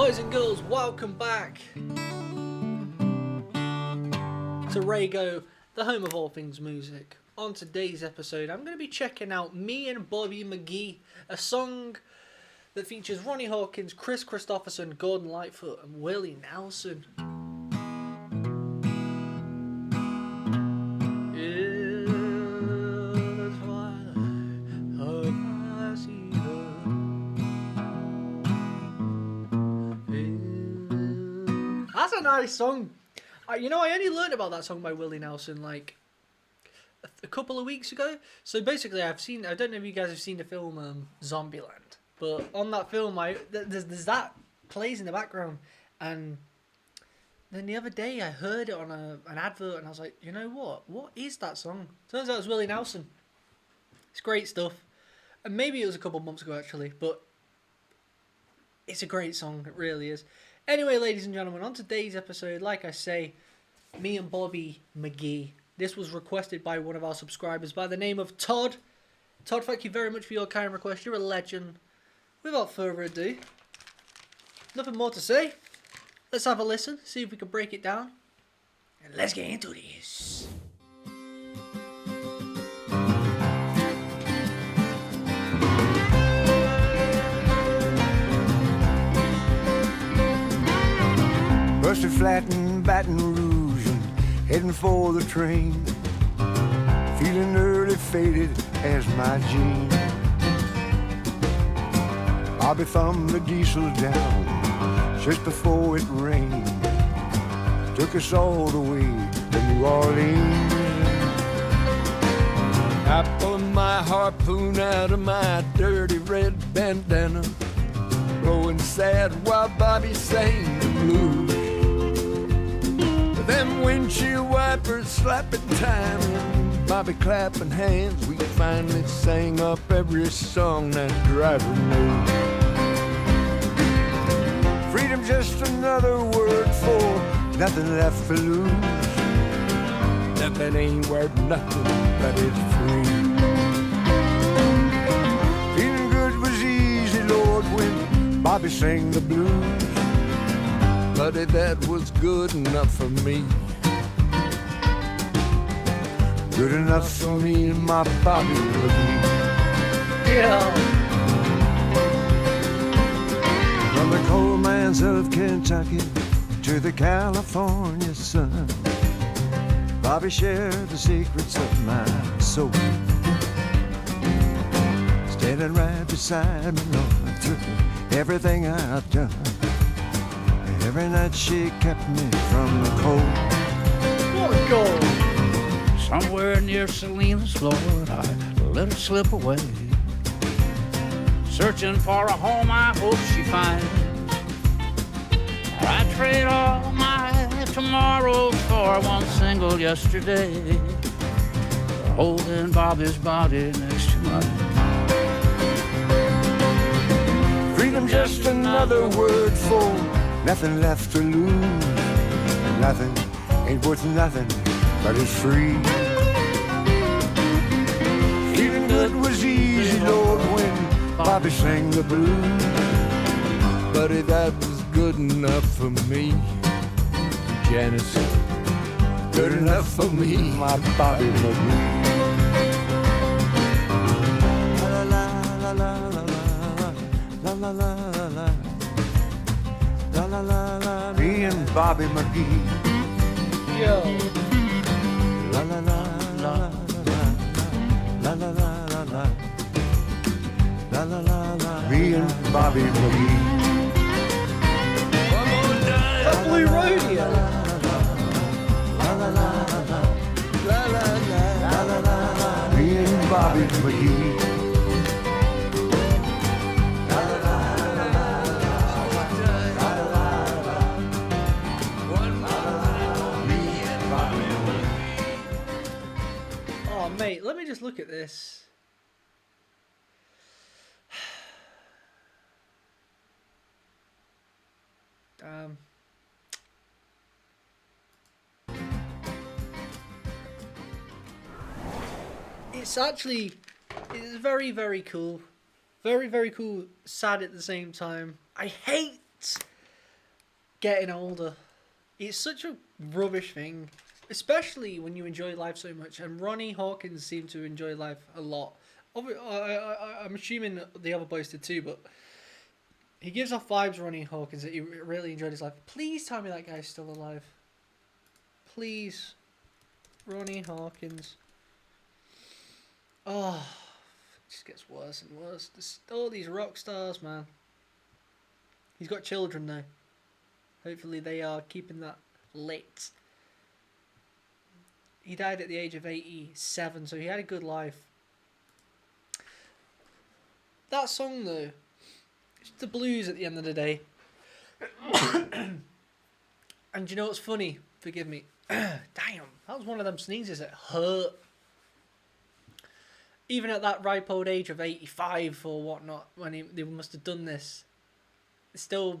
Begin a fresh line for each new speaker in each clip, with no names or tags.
Boys and girls, welcome back to Raygo, the home of all things music. On today's episode, I'm going to be checking out Me and Bobby McGee, a song that features Ronnie Hawkins, Chris Christopherson, Gordon Lightfoot, and Willie Nelson. That's a nice song. I only learned about that song by Willie Nelson like a couple of weeks ago. So basically, I don't know if you guys have seen the film Zombieland, but on that film, there's that plays in the background, and then the other day I heard it on an advert, and I was like, you know what? What is that song? Turns out it's Willie Nelson. It's great stuff, and maybe it was a couple months ago actually, but it's a great song. It really is. Anyway, ladies and gentlemen, on today's episode, like I say, Me and Bobby McGee. This was requested by one of our subscribers by the name of Todd. Todd, thank you very much for your kind request. You're a legend. Without further ado, nothing more to say. Let's have a listen, see if we can break it down. And let's get into this.
Busted flat in Baton Rouge and heading for the train. Feeling early faded as my jean. Bobby thumbed the diesel down just before it rained. Took us all the way to New Orleans. I pulled my harpoon out of my dirty red bandana, blowing sad while Bobby sang the blues. Them windshield wipers slapping time and Bobby clapping hands. We finally sang up every song that driver knew. Freedom just another word for nothing left to lose. Nothing ain't worth nothing, but it's free. Feeling good was easy, Lord, when Bobby sang the blues. Buddy, that was good enough for me. Good enough for me and my Bobby McGee.
Yeah.
From the coal mines of Kentucky to the California sun, Bobby shared the secrets of my soul. Standing right beside me, Lord, through everything I've done. Every night she kept me from the cold.
What a goal.
Somewhere near Salinas, Lord, I let her slip away. Searching for a home I hope she finds. I'd trade all my tomorrows for one single yesterday. Holding Bobby's body next to mine.
Freedom just another word for nothing left to lose. Nothing ain't worth nothing, but it's free. Feeling good was easy, Lord, when Bobby sang the blues. Buddy, that was good enough for me. Janice, good enough for me, my Bobby McGee. La la la la la la la la la. La la la la, me and Bobby McGee.
Yo.
La la la la la la la la la la la la la, me and Bobby McGee.
That Blue Rodeo.
La la la la la la la la, me and Bobby McGee.
Mate, let me just look at this. It's very, very cool. Very, very cool. Sad at the same time. I hate getting older. It's such a rubbish thing, especially when you enjoy life so much. And Ronnie Hawkins seemed to enjoy life a lot. I'm assuming the other boys did too, but he gives off vibes, Ronnie Hawkins, that he really enjoyed his life. Please tell me that guy's still alive. Please. Ronnie Hawkins. Oh, it just gets worse and worse. There's all these rock stars, man. He's got children though. Hopefully they are keeping that lit. He died at the age of 87, so he had a good life. That song though, it's the blues at the end of the day. And you know what's funny? Forgive me. Damn, that was one of them sneezes that hurt. Even at that ripe old age of 85 or whatnot, when they must have done this, they're still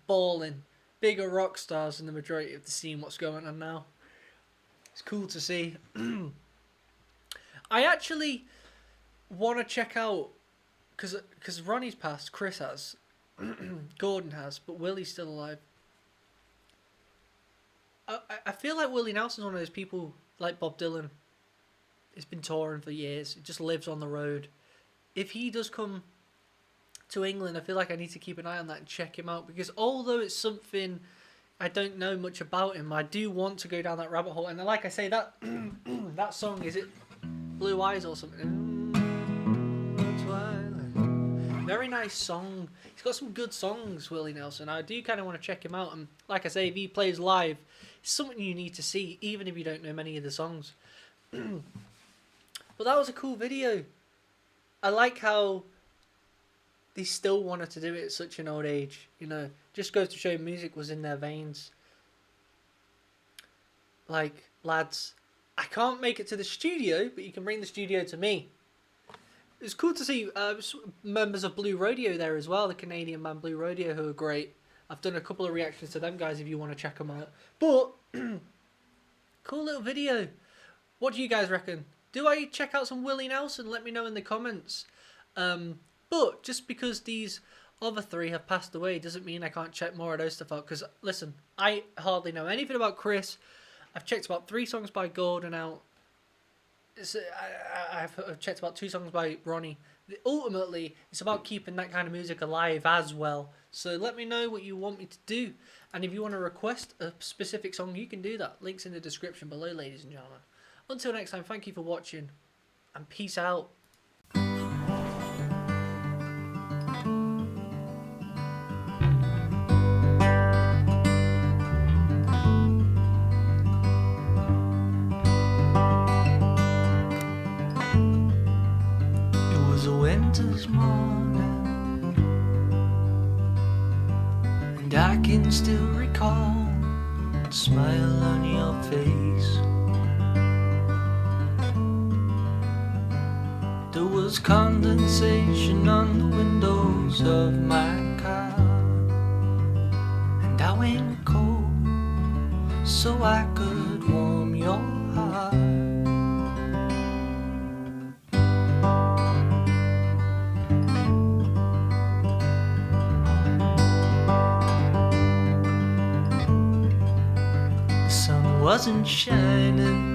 balling. Bigger rock stars than the majority of the scene. What's going on now? It's cool to see. I actually want to check out, because Ronnie's passed, Chris has, Gordon has, but Willie's still alive. I feel like Willie Nelson's one of those people, like Bob Dylan. He's been touring for years. He just lives on the road. If he does come to England, I feel like I need to keep an eye on that and check him out, because although it's something I don't know much about him, I do want to go down that rabbit hole. And like I say, that that song, is it Blue Eyes or something? Very nice song. He's got some good songs, Willie Nelson. I do kind of want to check him out, and like I say, if he plays live, it's something you need to see, even if you don't know many of the songs. But that was a cool video. I like how they still wanted to do it at such an old age. You know, just goes to show music was in their veins. Like, lads, I can't make it to the studio, but you can bring the studio to me. It was cool to see members of Blue Rodeo there as well, the Canadian band Blue Rodeo, who are great. I've done a couple of reactions to them guys if you want to check them out. But, cool little video. What do you guys reckon? Do I check out some Willie Nelson? Let me know in the comments. But just because these other three have passed away doesn't mean I can't check more of those stuff out. Because, listen, I hardly know anything about Chris. I've checked about 3 songs by Gordon out. I've checked about 2 songs by Ronnie. Ultimately, it's about keeping that kind of music alive as well. So let me know what you want me to do. And if you want to request a specific song, you can do that. Links in the description below, ladies and gentlemen. Until next time, thank you for watching. And peace out. Winter's morning, and I can still recall the smile on your face. There was condensation on the windows of my car, and I went cold so I could warm your heart. Wasn't shining,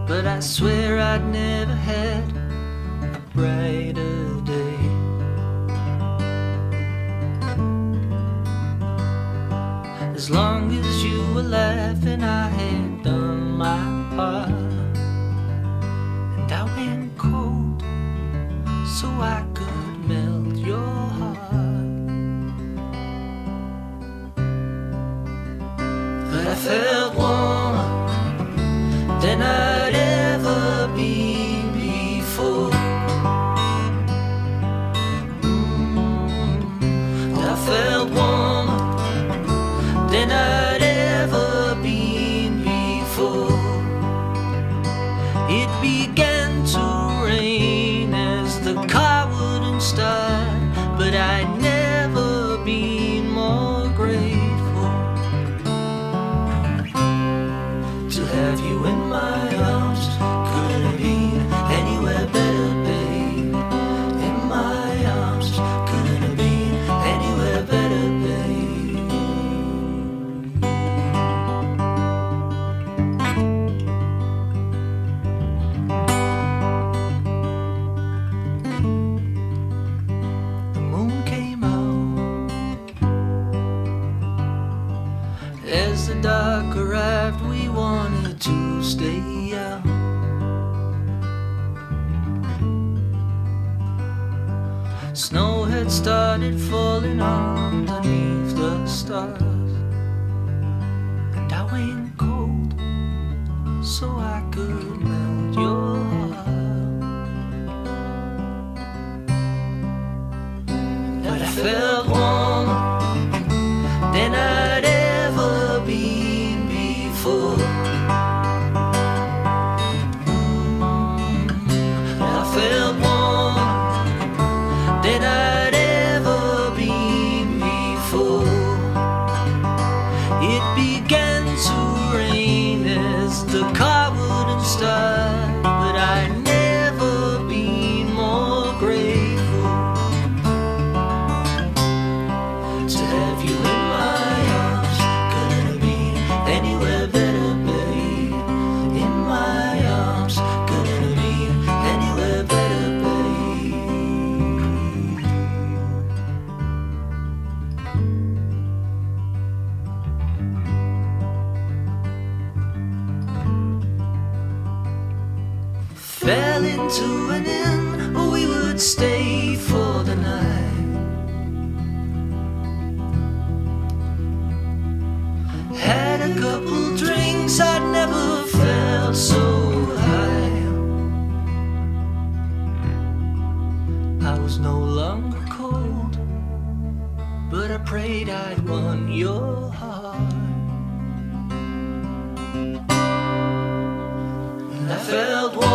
but I swear I'd never had a brighter day. As long as you were laughing, I had done my part, and I went cold so I could melt your heart. But I felt warmer than I'd ever been before. I felt warmer than I'd ever been before. It began to rain as the car wouldn't start, but I'd never been more grateful to have you in my arms. Couldn't have been anywhere better, babe. In my arms, couldn't have been anywhere better. dark arrived, we wanted to stay out. Snow had started falling underneath the stars, and I went cold so I could melt your heart. But I felt warmer than I'd ever been before. I felt warmer than I'd ever been before. It began to rain as the car wouldn't start, but I'd never been more grateful to have you in my arms. Couldn't have been anywhere better, babe. In my arms, couldn't have been anywhere better, babe. Fell into an inn, we would stay for the night. Had a couple drinks, I'd never felt so high. I was no longer cold, but I prayed I'd won your heart. I felt warm